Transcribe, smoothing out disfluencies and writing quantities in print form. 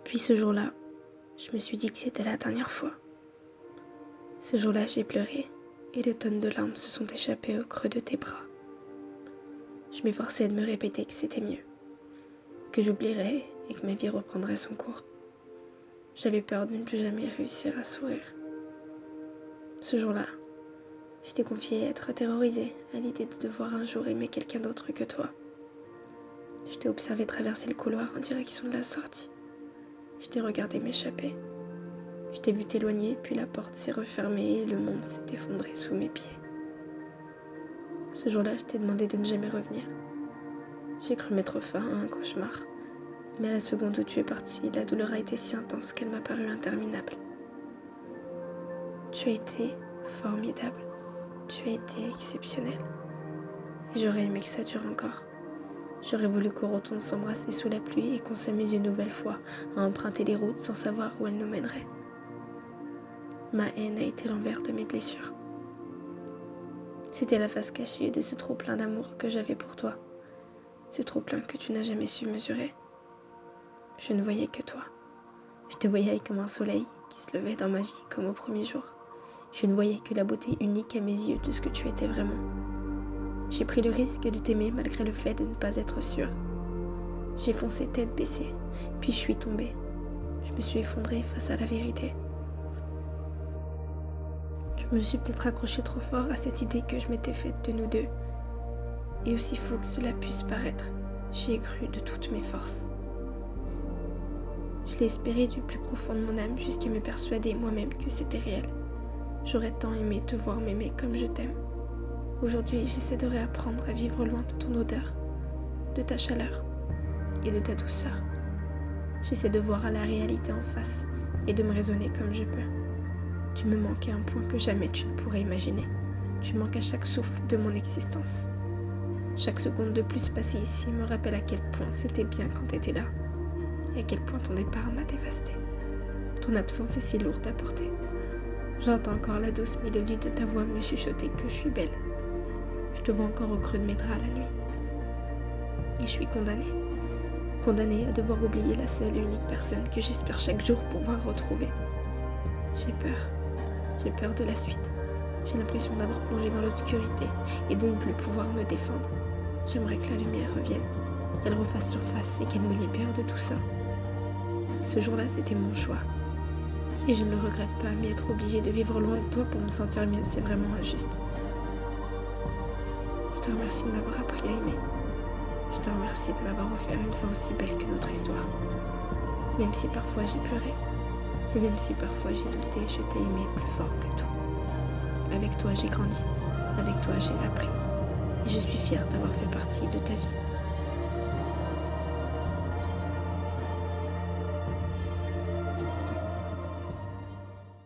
Depuis ce jour-là, je me suis dit que c'était la dernière fois. Ce jour-là, j'ai pleuré et des tonnes de larmes se sont échappées au creux de tes bras. Je m'efforçais de me répéter que c'était mieux, que j'oublierais et que ma vie reprendrait son cours. J'avais peur de ne plus jamais réussir à sourire. Ce jour-là, je t'ai confié être terrorisée à l'idée de devoir un jour aimer quelqu'un d'autre que toi. Je t'ai observé traverser le couloir en direction de la sortie. Je t'ai regardé m'échapper. Je t'ai vu t'éloigner, puis la porte s'est refermée et le monde s'est effondré sous mes pieds. Ce jour-là, je t'ai demandé de ne jamais revenir. J'ai cru mettre fin à un cauchemar, mais à la seconde où tu es parti, la douleur a été si intense qu'elle m'a paru interminable. Tu as été formidable, tu as été exceptionnel. Et j'aurais aimé que ça dure encore. J'aurais voulu qu'on retourne s'embrasser sous la pluie et qu'on s'amuse une nouvelle fois à emprunter les routes sans savoir où elles nous mèneraient. Ma haine a été l'envers de mes blessures. C'était la face cachée de ce trop-plein d'amour que j'avais pour toi. Ce trop-plein que tu n'as jamais su mesurer. Je ne voyais que toi. Je te voyais comme un soleil qui se levait dans ma vie comme au premier jour. Je ne voyais que la beauté unique à mes yeux de ce que tu étais vraiment. J'ai pris le risque de t'aimer malgré le fait de ne pas être sûre. J'ai foncé tête baissée, puis je suis tombée. Je me suis effondrée face à la vérité. Je me suis peut-être accrochée trop fort à cette idée que je m'étais faite de nous deux. Et aussi fou que cela puisse paraître, j'y ai cru de toutes mes forces. Je l'ai espéré du plus profond de mon âme jusqu'à me persuader moi-même que c'était réel. J'aurais tant aimé te voir m'aimer comme je t'aime. Aujourd'hui, j'essaie de réapprendre à vivre loin de ton odeur, de ta chaleur et de ta douceur. J'essaie de voir à la réalité en face et de me raisonner comme je peux. Tu me manques à un point que jamais tu ne pourrais imaginer. Tu manques à chaque souffle de mon existence. Chaque seconde de plus passée ici me rappelle à quel point c'était bien quand tu étais là et à quel point ton départ m'a dévastée. Ton absence est si lourde à porter. J'entends encore la douce mélodie de ta voix me chuchoter que je suis belle. Je te vois encore au creux de mes draps la nuit. Et je suis condamnée à devoir oublier la seule et unique personne que j'espère chaque jour pouvoir retrouver. J'ai peur de la suite. J'ai l'impression d'avoir plongé dans l'obscurité et de ne plus pouvoir me défendre. J'aimerais que la lumière revienne, qu'elle refasse surface et qu'elle me libère de tout ça. Ce jour-là, c'était mon choix. Et je ne le regrette pas, mais être obligée de vivre loin de toi pour me sentir mieux, c'est vraiment injuste. Je te remercie de m'avoir appris à aimer. Je te remercie de m'avoir offert une fin aussi belle que notre histoire. Même si parfois j'ai pleuré, et même si parfois j'ai douté, je t'ai aimé plus fort que tout. Avec toi, j'ai grandi. Avec toi, j'ai appris. Et je suis fière d'avoir fait partie de ta vie.